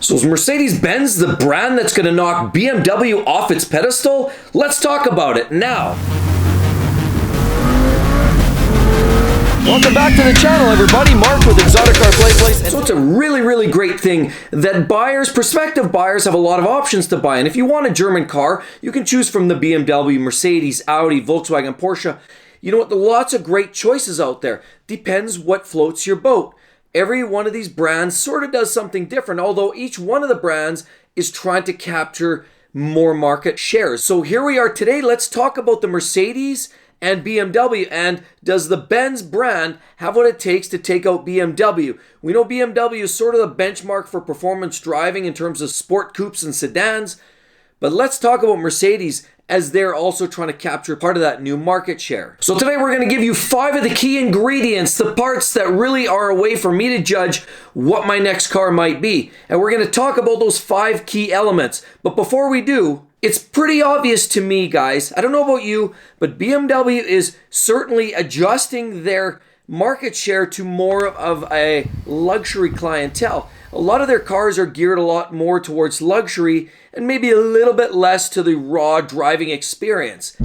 So is Mercedes-Benz the brand that's going to knock BMW off its pedestal? Let's talk about it now. Welcome back to the channel, everybody. Mark with XFactor. So it's a really great thing that buyers, prospective buyers, have a lot of options to buy. And if you want a German car, you can choose from the BMW, Mercedes, Audi, Volkswagen, Porsche. You know what? There are lots of great choices out there. Depends what floats your boat. Every one of these brands sort of does something different, although each one of the brands is trying to capture more market shares. So here we are today. Let's talk about the Mercedes and BMW, and does the Benz brand have what it takes to take out BMW? We know BMW is sort of the benchmark for performance driving in terms of sport coupes and sedans, but let's talk about Mercedes as they're also trying to capture part of that new market share. So today we're going to give you 5 of the key ingredients, the parts that really are a way for me to judge what my next car might be. And we're going to talk about those 5 key elements. But before we do, it's pretty obvious to me, guys, I don't know about you, but BMW is certainly adjusting their market share to more of a luxury clientele. A lot of their cars are geared a lot more towards luxury and maybe a little bit less to the raw driving experience.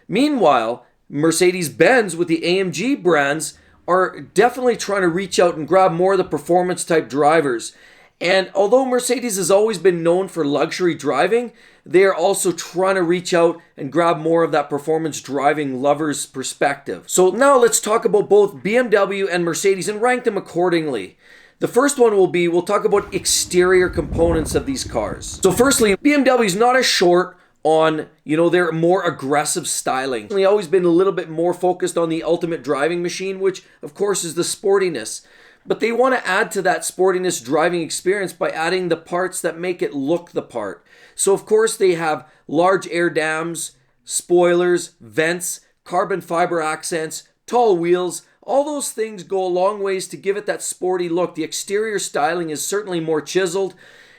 Meanwhile, Mercedes-Benz with the AMG brands are definitely trying to reach out and grab more of the performance type drivers. And although Mercedes has always been known for luxury driving, they are also trying to reach out and grab more of that performance driving lover's perspective. So now let's talk about both BMW and Mercedes and rank them accordingly. The first one will be, we'll talk about exterior components of these cars. So firstly, BMW is not as short on, their more aggressive styling. They've always been a little bit more focused on the ultimate driving machine, which of course is the sportiness. But they want to add to that sportiness driving experience by adding the parts that make it look the part. So of course they have large air dams, spoilers, vents, carbon fiber accents, tall wheels. All those things go a long ways to give it that sporty look. The exterior styling is certainly more chiseled.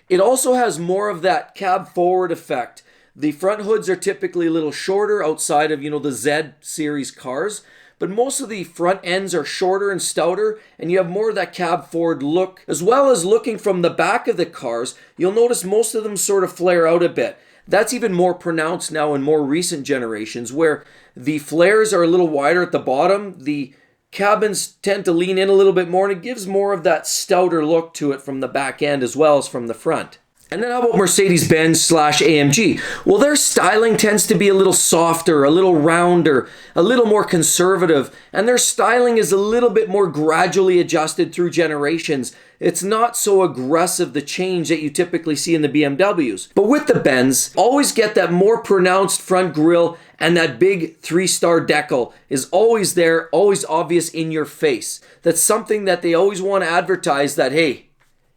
It also has more of that cab forward effect. The front hoods are typically a little shorter outside of, the Z series cars. But most of the front ends are shorter and stouter, and you have more of that cab forward look. As well as looking from the back of the cars, you'll notice most of them sort of flare out a bit. That's even more pronounced now in more recent generations, where the flares are a little wider at the bottom, the cabins tend to lean in a little bit more, and it gives more of that stouter look to it from the back end as well as from the front. And then how about Mercedes-Benz / AMG? Well, their styling tends to be a little softer, a little rounder, a little more conservative, and their styling is a little bit more gradually adjusted through generations. It's not so aggressive, the change that you typically see in the BMWs. But with the Benz, always get that more pronounced front grille, and that big 3-star decal is always there, always obvious in your face. That's something that they always want to advertise that, hey,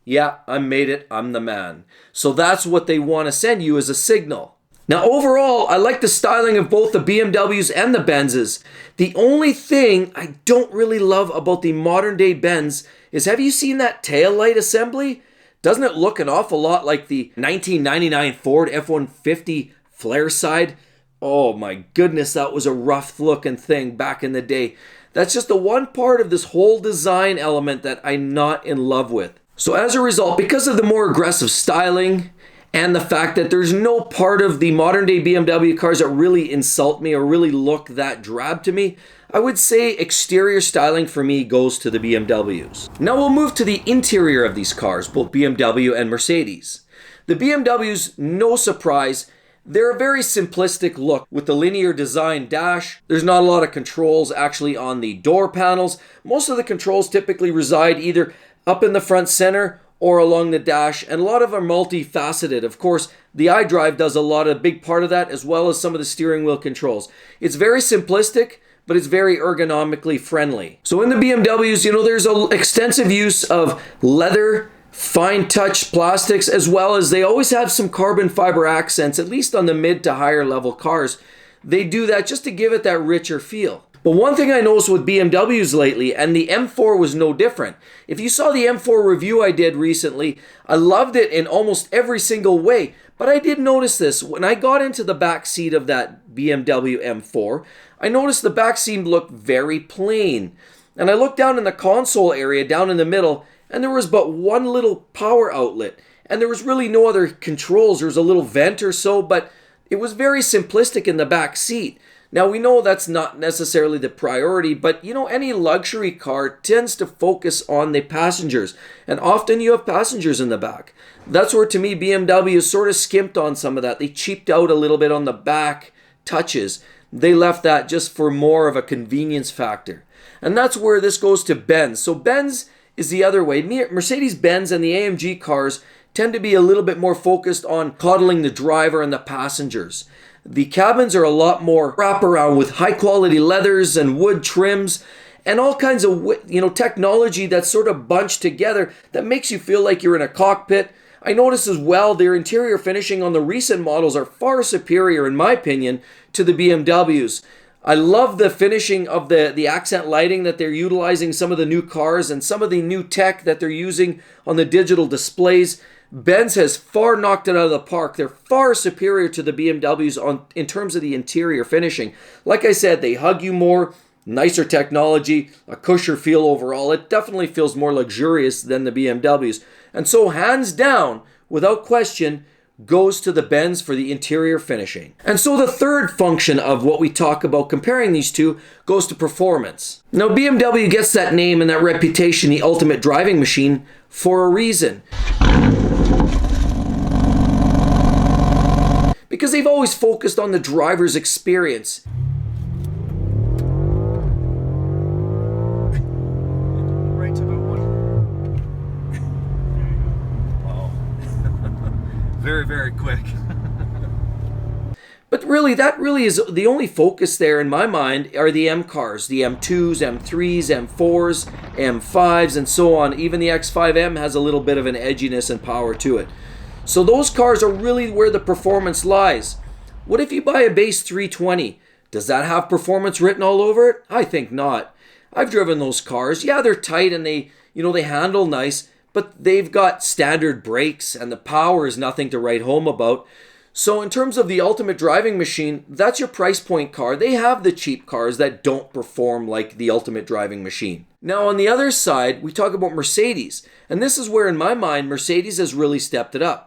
yeah, I made it, I'm the man. So that's what they want to send you as a signal. Now overall, I like the styling of both the BMWs and the Benzes. The only thing I don't really love about the modern day Benz is, have you seen that taillight assembly? Doesn't it look an awful lot like the 1999 Ford F-150 flare side? Oh my goodness, that was a rough looking thing back in the day. That's just the one part of this whole design element that I'm not in love with. So as a result, because of the more aggressive styling and the fact that there's no part of the modern day BMW cars that really insult me or really look that drab to me, I would say exterior styling for me goes to the BMWs. Now we'll move to the interior of these cars, both BMW and Mercedes. The BMWs, no surprise, they're a very simplistic look with the linear design dash. There's not a lot of controls actually on the door panels. Most of the controls typically reside either up in the front center or along the dash, and a lot of them are multifaceted. Of course, the iDrive does a lot, a big part of that, as well as some of the steering wheel controls. It's very simplistic, but it's very ergonomically friendly. So in the BMWs, there's an extensive use of leather, fine touch plastics, as well as they always have some carbon fiber accents, at least on the mid to higher level cars. They do that just to give it that richer feel. But one thing I noticed with BMWs lately, and the M4 was no different. If you saw the M4 review I did recently, I loved it in almost every single way. But I did notice this. When I got into the back seat of that BMW M4, I noticed the back seat looked very plain. And I looked down in the console area, down in the middle, and there was but one little power outlet. And there was really no other controls. There was a little vent or so, but it was very simplistic in the back seat. Now, we know that's not necessarily the priority, but you know, any luxury car tends to focus on the passengers, and often you have passengers in the back. That's where, to me, BMW sort of skimped on some of that. They cheaped out a little bit on the back touches. They left that just for more of a convenience factor. And that's where this goes to Benz. So Benz is the other way. Mercedes-Benz and the AMG cars tend to be a little bit more focused on coddling the driver and the passengers. The cabins are a lot more wraparound with high quality leathers and wood trims and all kinds of technology that's sort of bunched together that makes you feel like you're in a cockpit. I notice as well their interior finishing on the recent models are far superior, in my opinion, to the BMWs. I love the finishing of the accent lighting that they're utilizing, some of the new cars and some of the new tech that they're using on the digital displays. Benz has far knocked it out of the park. They're far superior to the BMWs in terms of the interior finishing. Like I said, they hug you more, nicer technology, a cushier feel overall. It definitely feels more luxurious than the BMWs. And so hands down, without question, goes to the Benz for the interior finishing. And so the third function of what we talk about comparing these two goes to performance. Now, BMW gets that name and that reputation, the ultimate driving machine, for a reason. Because they've always focused on the driver's experience. Right to about one. Wow. Very, very quick. But really, that really is the only focus there in my mind are the M cars, the M2s, M3s, M4s, M5s, and so on. Even the X5M has a little bit of an edginess and power to it. So those cars are really where the performance lies. What if you buy a base 320? Does that have performance written all over it? I think not. I've driven those cars. Yeah, they're tight and they handle nice, but they've got standard brakes and the power is nothing to write home about. So in terms of the ultimate driving machine, that's your price point car. They have the cheap cars that don't perform like the ultimate driving machine. Now on the other side, we talk about Mercedes. And this is where, in my mind, Mercedes has really stepped it up.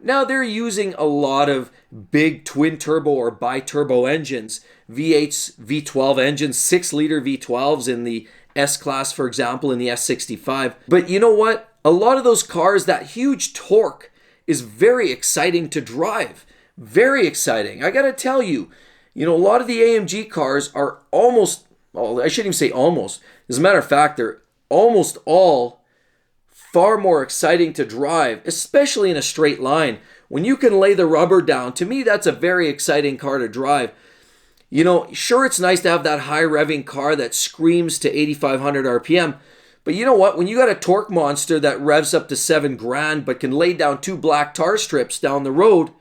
Now they're using a lot of big twin turbo or bi-turbo engines, V8s, V12 engines, 6-liter V12s in the S-Class, for example, in the S65. But you know what? A lot of those cars, that huge torque is very exciting to drive. Very exciting. I gotta tell you, a lot of the AMG cars are almost, well, I shouldn't even say almost. As a matter of fact, they're almost all far more exciting to drive, especially in a straight line. When you can lay the rubber down, to me, that's a very exciting car to drive. Sure, it's nice to have that high revving car that screams to 8,500 RPM, but you know what? When you got a torque monster that revs up to 7 grand but can lay down 2 black tar strips down the road,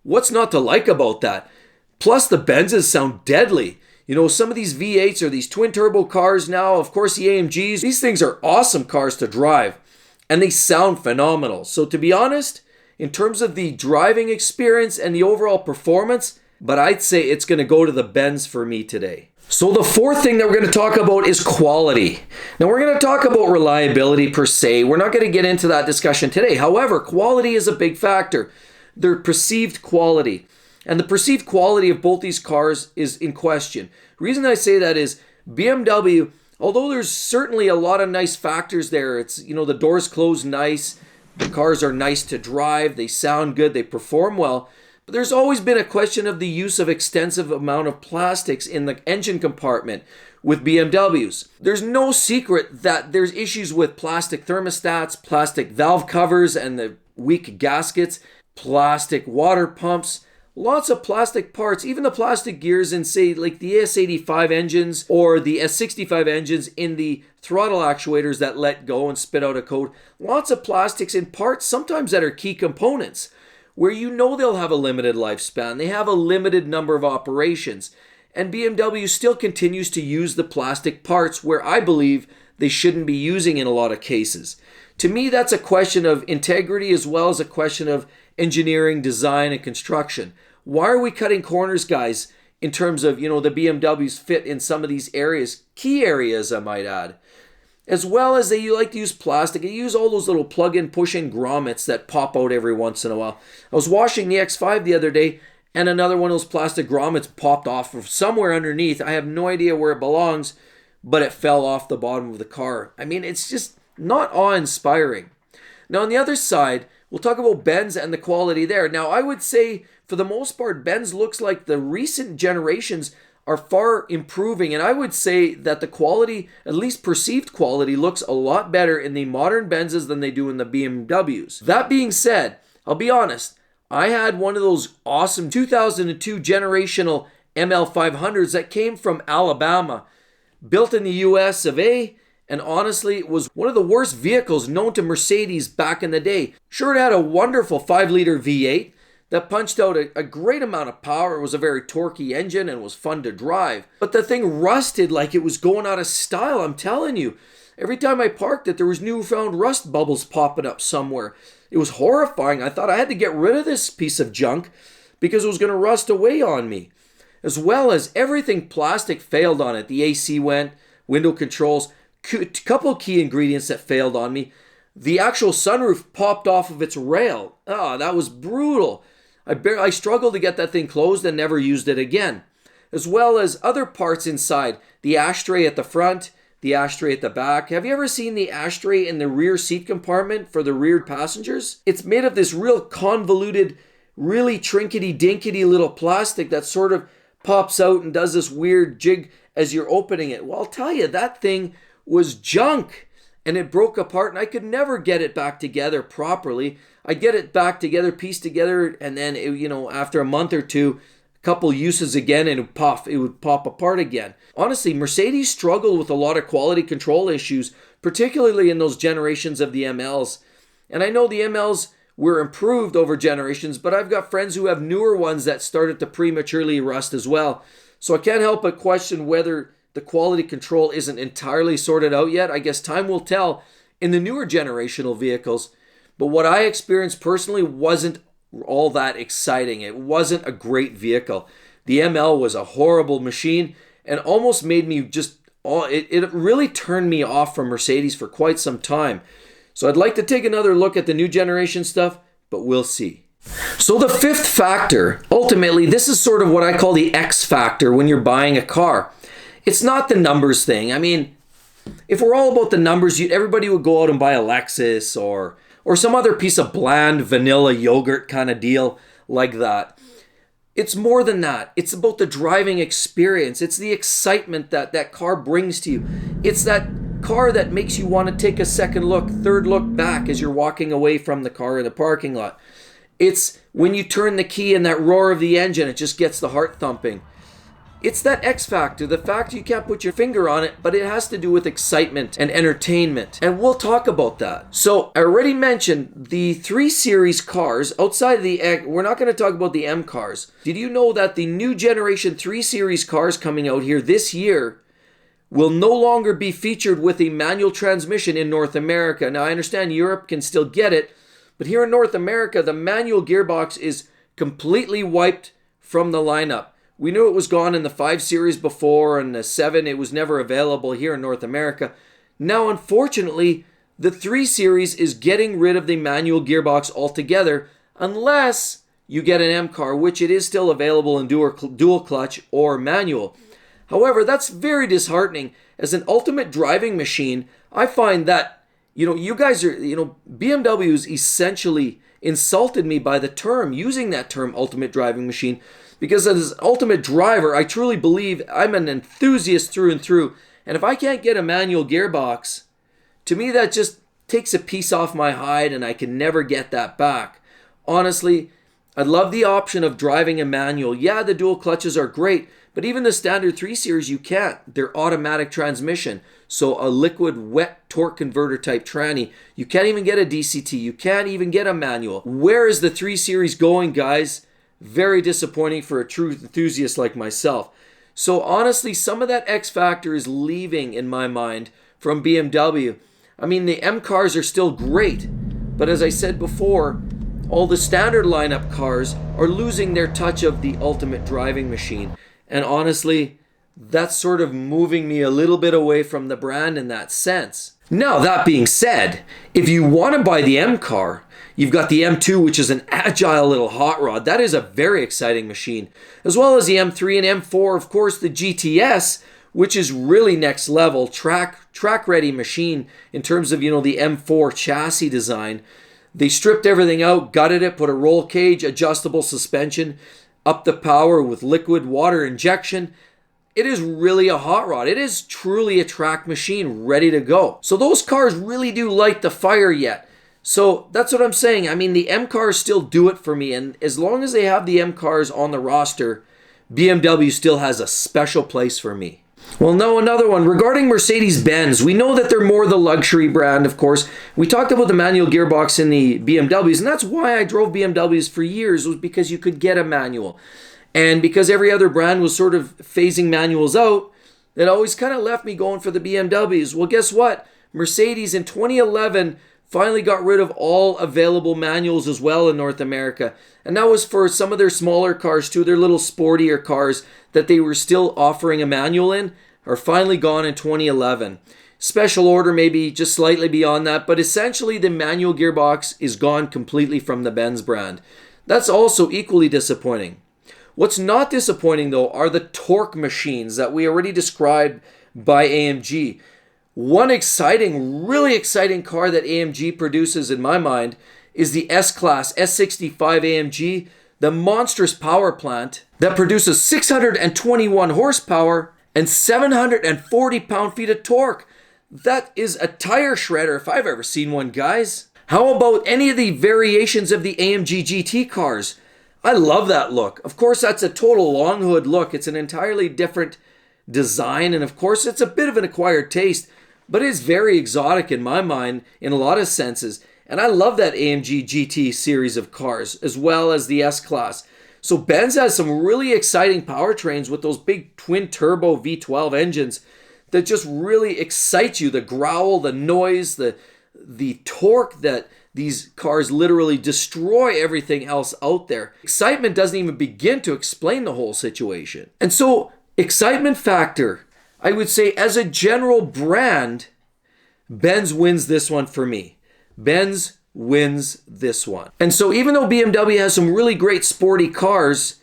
what's not to like about that? Plus, the Benzes sound deadly. Some of these V8s or these twin turbo cars now, of course the AMGs, these things are awesome cars to drive. And they sound phenomenal. So to be honest, in terms of the driving experience and the overall performance, but I'd say it's going to go to the Benz for me today. So the fourth thing that we're going to talk about is quality. Now we're going to talk about reliability per se. We're not going to get into that discussion today. However, quality is a big factor. Their perceived quality. And the perceived quality of both these cars is in question. The reason I say that is BMW, although there's certainly a lot of nice factors there, it's, the doors close nice, the cars are nice to drive, they sound good, they perform well, but there's always been a question of the use of extensive amount of plastics in the engine compartment with BMWs. There's no secret that there's issues with plastic thermostats, plastic valve covers and the weak gaskets, plastic water pumps, lots of plastic parts, even the plastic gears in, say, like the S85 engines or the S65 engines in the throttle actuators that let go and spit out a code. Lots of plastics in parts, sometimes that are key components, where they'll have a limited lifespan. They have a limited number of operations. And BMW still continues to use the plastic parts where I believe they shouldn't be using in a lot of cases. To me, that's a question of integrity as well as a question of engineering, design, and construction. Why are we cutting corners, guys, in terms of, the BMWs fit in some of these areas, key areas, I might add. as well as they like to use plastic. They use all those little plug-in push-in grommets that pop out every once in a while. I was washing the X5 the other day, and another one of those plastic grommets popped off from somewhere underneath. I have no idea where it belongs, but it fell off the bottom of the car. I mean, it's just not awe-inspiring. Now, on the other side, we'll talk about Benz and the quality there. Now, I would say, for the most part, Benz looks like the recent generations are far improving, and I would say that the quality, at least perceived quality, looks a lot better in the modern Benzes than they do in the BMWs. That being said, I'll be honest, I had one of those awesome 2002 generational ML500s that came from Alabama, built in the US of A, and honestly, it was one of the worst vehicles known to Mercedes back in the day. Sure, it had a wonderful 5-liter V8, that punched out a great amount of power. It was a very torquey engine and was fun to drive. But the thing rusted like it was going out of style, I'm telling you. Every time I parked it, there was newfound rust bubbles popping up somewhere. It was horrifying. I thought I had to get rid of this piece of junk because it was going to rust away on me. As well as everything plastic failed on it. The AC went, window controls, a couple key ingredients that failed on me. The actual sunroof popped off of its rail. Oh, that was brutal. I struggled to get that thing closed and never used it again. As well as other parts inside. The ashtray at the front, the ashtray at the back. Have you ever seen the ashtray in the rear seat compartment for the rear passengers? It's made of this real convoluted, really trinkety-dinkety little plastic that sort of pops out and does this weird jig as you're opening it. Well, I'll tell you, that thing was junk. And it broke apart, and I could never get it back together properly. I'd get it back together, pieced together, and then, after a month or two, a couple uses again, and it would pop apart again. Honestly, Mercedes struggled with a lot of quality control issues, particularly in those generations of the MLs. And I know the MLs were improved over generations, but I've got friends who have newer ones that started to prematurely rust as well. So I can't help but question whether the quality control isn't entirely sorted out yet. I guess time will tell in the newer generational vehicles. But what I experienced personally wasn't all that exciting. It wasn't a great vehicle. The ML was a horrible machine and almost made me it really turned me off from Mercedes for quite some time. So I'd like to take another look at the new generation stuff, but we'll see. So the fifth factor, ultimately, this is sort of what I call the X factor when you're buying a car. It's not the numbers thing. I mean, if we're all about the numbers, everybody would go out and buy a Lexus or some other piece of bland vanilla yogurt kind of deal like that. It's more than that. It's about the driving experience. It's the excitement that that car brings to you. It's that car that makes you want to take a second look, third look back as you're walking away from the car in the parking lot. It's when you turn the key and that roar of the engine, it just gets the heart thumping. It's that X factor, the fact you can't put your finger on it, but it has to do with excitement and entertainment. And we'll talk about that. So I already mentioned the 3 Series cars outside of the X. We're not going to talk about the M cars. Did you know that the new generation 3 Series cars coming out here this year will no longer be featured with a manual transmission in North America? Now I understand Europe can still get it, but here in North America, the manual gearbox is completely wiped from the lineup. We knew it was gone in the 5 Series before, and the 7, it was never available here in North America. Now, unfortunately, the 3 Series is getting rid of the manual gearbox altogether, unless you get an M car, which it is still available in dual clutch or manual. However, that's very disheartening. As an ultimate driving machine, I find that, you guys are, BMW's essentially insulted me by the term, using that term ultimate driving machine. Because as an ultimate driver, I truly believe I'm an enthusiast through and through. And if I can't get a manual gearbox, to me that just takes a piece off my hide and I can never get that back. Honestly, I love the option of driving a manual. Yeah, the dual clutches are great, but even the standard 3 Series, you can't. They're automatic transmission. So a liquid wet torque converter type tranny. You can't even get a DCT. You can't even get a manual. Where is the 3 Series going, guys? Very disappointing for a true enthusiast like myself. So honestly, some of that X factor is leaving in my mind from BMW. I mean, the M cars are still great, but as I said before, all the standard lineup cars are losing their touch of the ultimate driving machine. And honestly, that's sort of moving me a little bit away from the brand in that sense. Now, that being said, if you want to buy the M car, you've got the M2, which is an agile little hot rod. That is a very exciting machine. As well as the M3 and M4, of course, the GTS, which is really next level, track ready machine in terms of, the M4 chassis design. They stripped everything out, gutted it, put a roll cage, adjustable suspension, up the power with liquid water injection. It is really a hot rod. It is truly a track machine ready to go. So those cars really do light the fire yet. So that's what I'm saying. I mean, the M cars still do it for me. And as long as they have the M cars on the roster, BMW still has a special place for me. Well, now another one. Regarding Mercedes-Benz, we know that they're more the luxury brand, of course. We talked about the manual gearbox in the BMWs, and that's why I drove BMWs for years, was because you could get a manual. And because every other brand was sort of phasing manuals out, it always kind of left me going for the BMWs. Well, guess what? Mercedes in 2011 finally got rid of all available manuals as well in North America. And that was for some of their smaller cars too, their little sportier cars that they were still offering a manual in are finally gone in 2011. Special order maybe just slightly beyond that, but essentially the manual gearbox is gone completely from the Benz brand. That's also equally disappointing. What's not disappointing though are the torque machines that we already described by AMG. One really exciting car that AMG produces in my mind is the S-Class S65 AMG, the monstrous power plant that produces 621 horsepower and 740 pound-feet of torque. That is a tire shredder if I've ever seen one, guys. How about any of the variations of the AMG GT cars? I love that look. Of course, that's a total long hood look. It's an entirely different design, and of course, it's a bit of an acquired taste, but it's very exotic in my mind in a lot of senses. And I love that AMG GT series of cars, as well as the S-Class. So Benz has some really exciting powertrains with those big twin-turbo V12 engines that just really excite you. The growl, the noise, the torque that these cars literally destroy everything else out there. Excitement doesn't even begin to explain the whole situation. And so, excitement factor, I would say as a general brand, Benz wins this one for me. Benz wins this one. And so even though BMW has some really great sporty cars,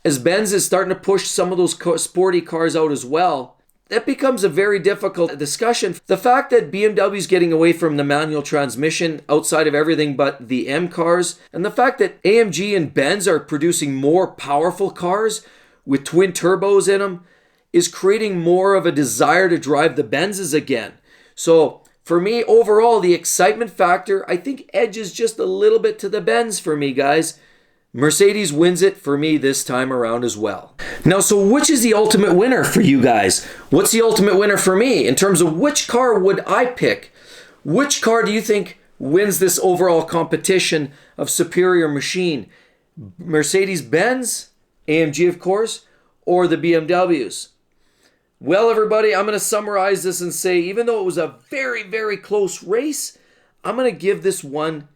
as Benz is starting to push some of those sporty cars out as well, that becomes a very difficult discussion. The fact that BMW is getting away from the manual transmission outside of everything but the M cars, and the fact that AMG and Benz are producing more powerful cars with twin turbos in them is creating more of a desire to drive the Benzes again. So for me, overall, the excitement factor, I think edges just a little bit to the Benz for me, guys. Mercedes wins it for me this time around as well. Now, so which is the ultimate winner for you guys? What's the ultimate winner for me in terms of which car would I pick? Which car do you think wins this overall competition of superior machine? Mercedes-Benz, AMG of course, or the BMWs? Well, everybody, I'm going to summarize this and say, even though it was a very, very close race, I'm going to give this one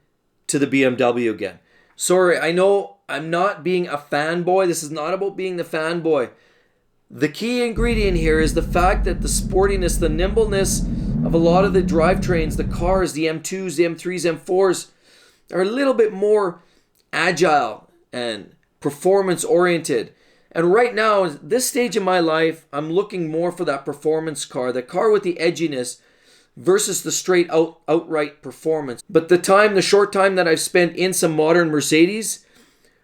to the BMW again. Sorry, I know I'm not being a fanboy. This is not about being the fanboy. The key ingredient here is the fact that the sportiness, the nimbleness of a lot of the drivetrains, the cars, the M2s, the M3s, M4s, are a little bit more agile and performance-oriented. And right now, at this stage in my life, I'm looking more for that performance car, the car with the edginess, versus the straight outright performance. But the short time that I've spent in some modern Mercedes,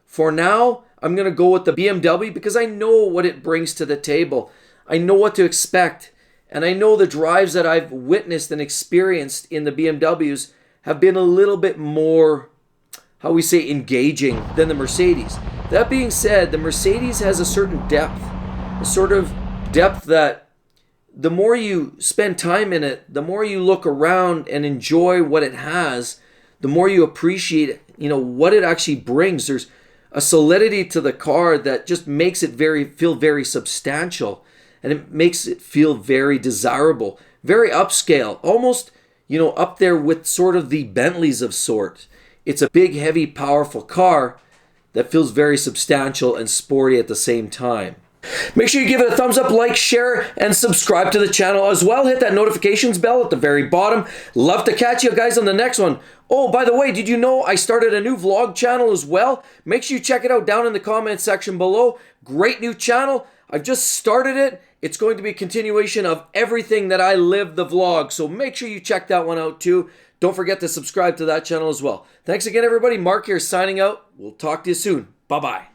for now, I'm going to go with the BMW because I know what it brings to the table. I know what to expect. And I know the drives that I've witnessed and experienced in the BMWs have been a little bit more, how we say, engaging than the Mercedes. That being said, the Mercedes has a certain depth, a sort of depth that the more you spend time in it, the more you look around and enjoy what it has, the more you appreciate, what it actually brings. There's a solidity to the car that just makes it feel very substantial, and it makes it feel very desirable, very upscale, almost, up there with sort of the Bentleys of sort. It's a big, heavy, powerful car that feels very substantial and sporty at the same time. Make sure you give it a thumbs up, like, share, and subscribe to the channel as well. Hit that notifications bell at the very bottom. Love to catch you guys on the next one. Oh, by the way, did you know I started a new vlog channel as well? Make sure you check it out down in the comment section below. Great new channel. I've just started it. It's going to be a continuation of everything that I live the vlog. So make sure you check that one out too. Don't forget to subscribe to that channel as well. Thanks again, everybody. Mark here signing out. We'll talk to you soon. Bye-bye.